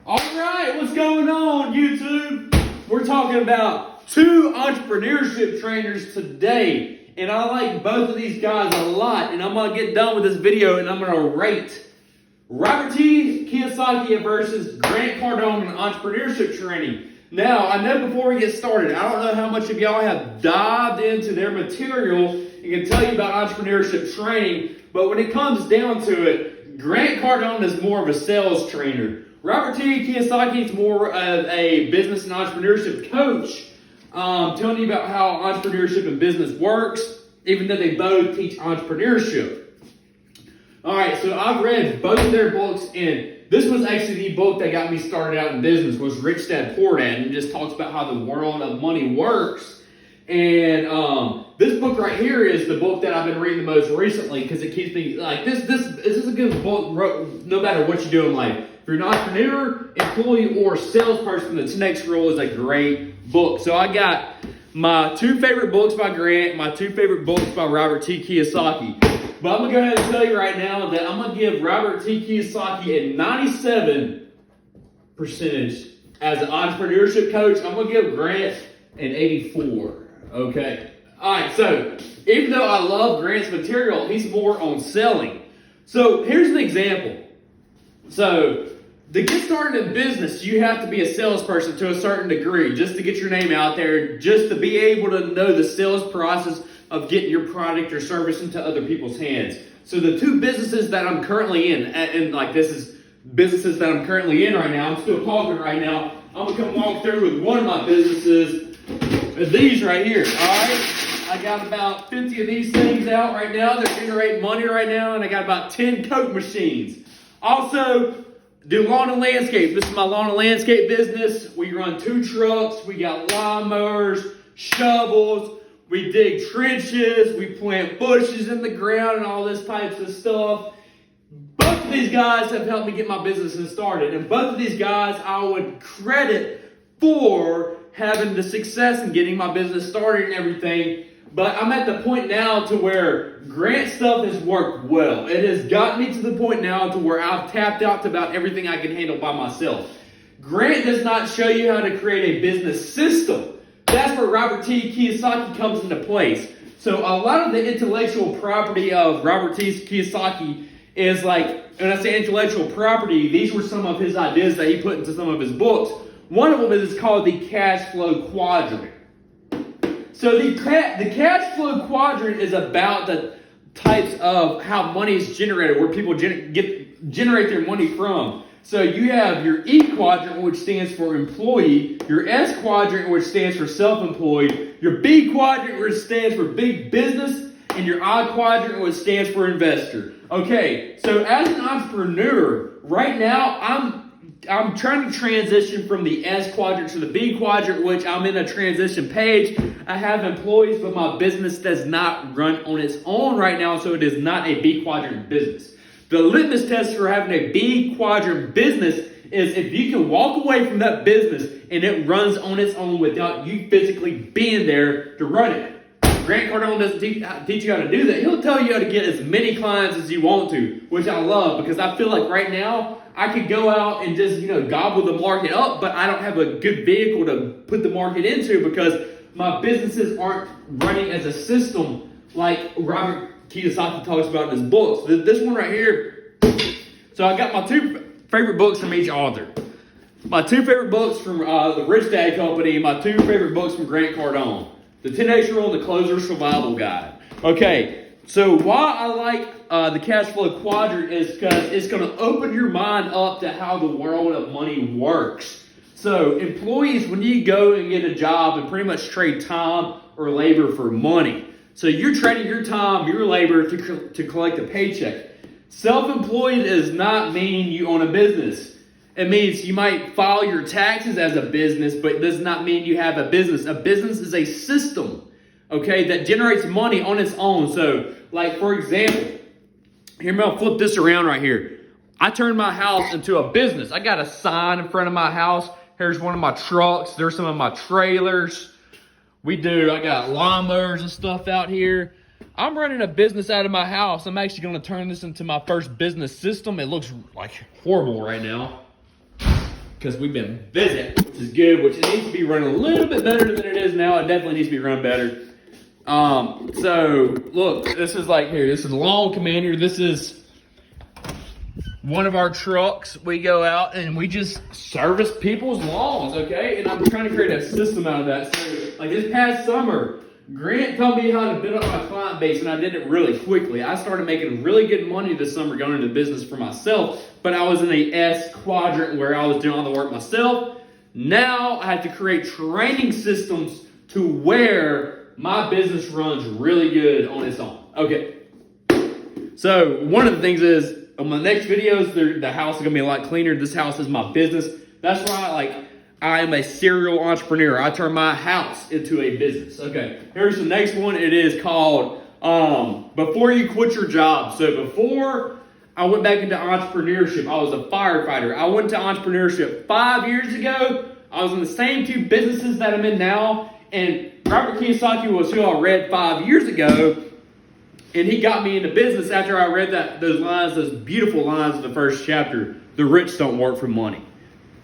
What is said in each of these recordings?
All right, what's going on, YouTube? We're talking about two entrepreneurship trainers today, and I like both of these guys a lot, and I'm going to get done with this video, and I'm going to rate Robert T. Kiyosaki versus Grant Cardone in entrepreneurship training. Now, I know before we get started, I don't know how much of y'all have dived into their material and can tell you about entrepreneurship training, but when it comes down to it, Grant Cardone is more of a sales trainer. Robert T. Kiyosaki is more of a business and entrepreneurship coach, telling you about how entrepreneurship and business works, even though they both teach entrepreneurship. All right, so I've read both of their books, and this was actually the book that got me started out in business, was Rich Dad Poor Dad, and it just talks about how the world of money works. And this book right here is the book that I've been reading the most recently because it keeps me like this is a good book no matter what you do in life. If you're an entrepreneur, employee, or salesperson, the 10X Rule is a great book. So I got my two favorite books by Grant, my two favorite books by Robert T. Kiyosaki. But I'm going to go ahead and tell you right now that I'm going to give Robert T. Kiyosaki a 97% as an entrepreneurship coach. I'm going to give Grant an 84. Okay. All right. So even though I love Grant's material, he's more on selling. So here's an example. So to get started in business, you have to be a salesperson to a certain degree, just to get your name out there, just to be able to know the sales process of getting your product or service into other people's hands. So the two businesses that I'm currently in, and like this is businesses that I'm currently in right now, I'm still talking right now, I'm going to come walk through with one of my businesses, these right here, all right? I got about 50 of these things out right now. They're generating money right now, and I got about 10 Coke machines. Also, do lawn and landscape. This is my lawn and landscape business. We run 2 trucks. We got lawnmowers, shovels. We dig trenches. We plant bushes in the ground and all this types of stuff. Both of these guys have helped me get my businesses started. And both of these guys I would credit for having the success in getting my business started and everything. But I'm at the point now to where Grant stuff has worked well. It has gotten me to the point now to where I've tapped out to about everything I can handle by myself. Grant does not show you how to create a business system. That's where Robert T. Kiyosaki comes into place. So a lot of the intellectual property of Robert T. Kiyosaki is like, when I say intellectual property, these were some of his ideas that he put into some of his books. One of them is called the cash flow quadrant. So the cash flow quadrant is about the types of how money is generated, where people generate their money from. So you have your E quadrant, which stands for employee, your S quadrant, which stands for self-employed, your B quadrant, which stands for big business, and your I quadrant, which stands for investor. Okay, so as an entrepreneur, right now I'm trying to transition from the S quadrant to the B quadrant, which I'm in a transition page. I have employees, but my business does not run on its own right now, so it is not a B quadrant business. The litmus test for having a B quadrant business is if you can walk away from that business and it runs on its own without you physically being there to run it. Grant Cardone doesn't teach you how to do that. He'll tell you how to get as many clients as you want to, which I love because I feel like right now I could go out and just, gobble the market up, but I don't have a good vehicle to put the market into because my businesses aren't running as a system like Robert Kiyosaki talks about in his books. This one right here. So I got my two favorite books from each author. My two favorite books from the Rich Dad Company, and my two favorite books from Grant Cardone. The 10X Rule and the Closer Survival Guide. Okay, so why I like the cash flow quadrant is because it's going to open your mind up to how the world of money works. So employees, when you go and get a job and pretty much trade time or labor for money. So you're trading your time, your labor to collect a paycheck. Self-employed does not mean you own a business. It means you might file your taxes as a business, but it does not mean you have a business. A business is a system, okay, that generates money on its own. So, like, for example, here, I'll flip this around right here. I turned my house into a business. I got a sign in front of my house. Here's one of my trucks. There's some of my trailers. I got lawnmowers and stuff out here. I'm running a business out of my house. I'm actually going to turn this into my first business system. It looks like horrible right now. because we've been busy, which is good, which it needs to be running a little bit better than it is now. It definitely needs to be run better. So look, this is like here, this is Lawn Commander. This is one of our trucks. We go out and we just service people's lawns, okay? And I'm trying to create a system out of that. So like this past summer, Grant taught me how to build up my client base, and I did it really quickly. I started making really good money this summer going into business for myself, but I was in the S quadrant where I was doing all the work myself. Now I have to create training systems to where my business runs really good on its own. Okay. So one of the things is, on my next videos, the house is going to be a lot cleaner. This house is my business. That's why I am a serial entrepreneur. I turn my house into a business. Okay, here's the next one. It is called Before You Quit Your Job. So before I went back into entrepreneurship, I was a firefighter. I went to entrepreneurship 5 years ago. I was in the same two businesses that I'm in now. And Robert Kiyosaki was who I read 5 years ago. And he got me into business after I read those beautiful lines of the first chapter. The rich don't work for money.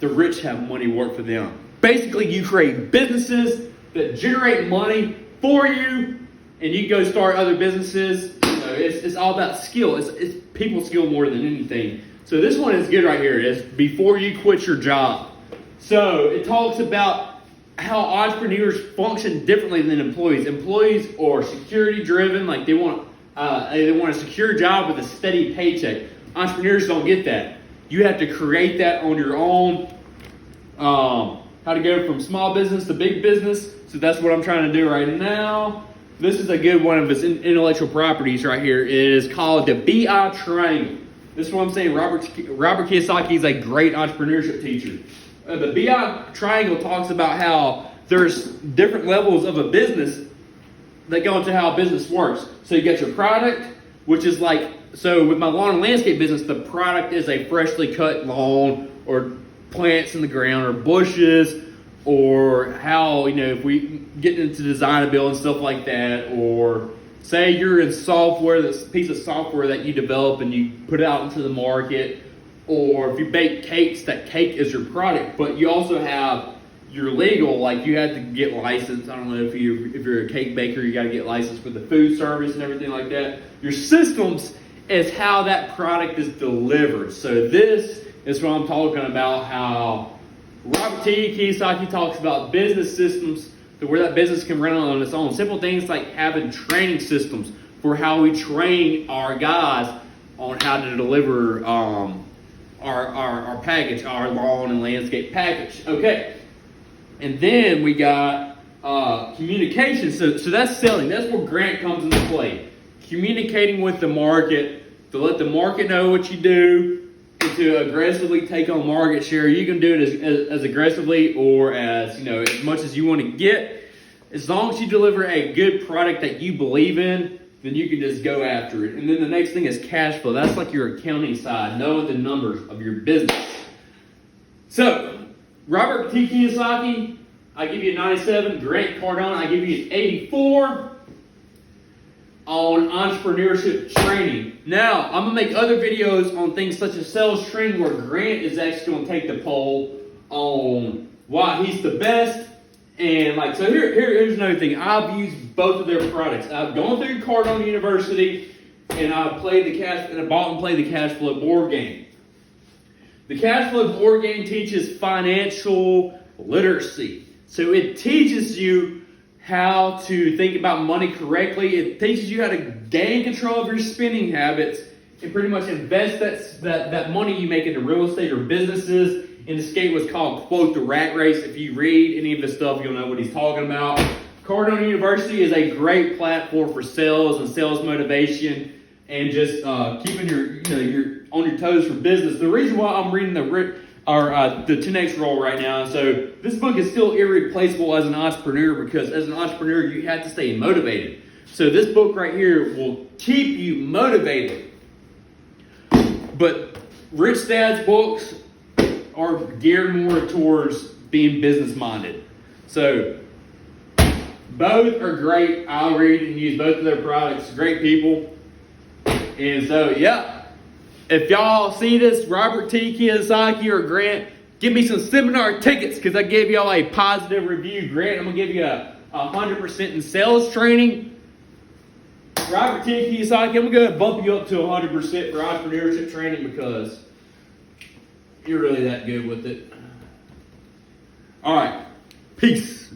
The rich have money work for them. Basically, you create businesses that generate money for you, and you go start other businesses. You know, it's all about skill. It's people skill more than anything. So this one is good right here. It's Before You Quit Your Job. So it talks about how entrepreneurs function differently than employees. Employees are security driven, like they want a secure job with a steady paycheck. Entrepreneurs don't get that. You have to create that on your own. How to go from small business to big business. So that's what I'm trying to do right now. This is a good one of his intellectual properties right here. It is called the BI Triangle. This is what I'm saying. Robert Kiyosaki is a great entrepreneurship teacher. The BI Triangle talks about how there's different levels of a business that go into how a business works. So you get your product, which is like, so with my lawn and landscape business, the product is a freshly cut lawn or plants in the ground or bushes, or how, if we get into design a build and stuff like that, or say you're in software, this piece of software that you develop and you put it out into the market, or if you bake cakes, that cake is your product, but you also have your legal, like you have to get licensed. I don't know if you're a cake baker, you got to get licensed for the food service and everything like that. Your systems is how that product is delivered. So this is what I'm talking about, how Robert Kiyosaki talks about business systems to where that business can run on its own. Simple things like having training systems for how we train our guys on how to deliver our package, our lawn and landscape package. Okay. And then we got communication. So that's selling. That's where Grant comes into play. Communicating with the market, to let the market know what you do, and to aggressively take on market share. You can do it as aggressively or as much as you want to get. As long as you deliver a good product that you believe in, then you can just go after it. And then the next thing is cash flow. That's like your accounting side, knowing the numbers of your business. So Robert T. Kiyosaki, I give you a 97. Grant Cardone, I give you an 84 on entrepreneurship training. Now, I'm going to make other videos on things such as sales training, where Grant is actually going to take the poll on why he's the best. And so here's another thing. I've used both of their products. I've gone through Cardone University, and I bought and played the cash flow board game. The cash flow board game teaches financial literacy. So it teaches you how to think about money correctly. It teaches you how to gain control of your spending habits and pretty much invest that money you make into real estate or businesses. In this game was called, quote, the rat race. If you read any of this stuff, you'll know what he's talking about. Cardone University is a great platform for sales and sales motivation and just keeping your on your toes for business. The reason why I'm reading the 10X role right now, so this book is still irreplaceable as an entrepreneur, because as an entrepreneur, you have to stay motivated. So this book right here will keep you motivated. But Rich Dad's books are geared more towards being business-minded. So both are great. I'll read and use both of their products. Great people. And so, yeah. If y'all see this, Robert T. Kiyosaki or Grant, Give me some seminar tickets because I gave y'all a positive review. Grant, I'm going to give you a 100% in sales training. Robert T. Kiyosaki, I'm going to go ahead and bump you up to 100% for entrepreneurship training because you're really that good with it. All right. Peace.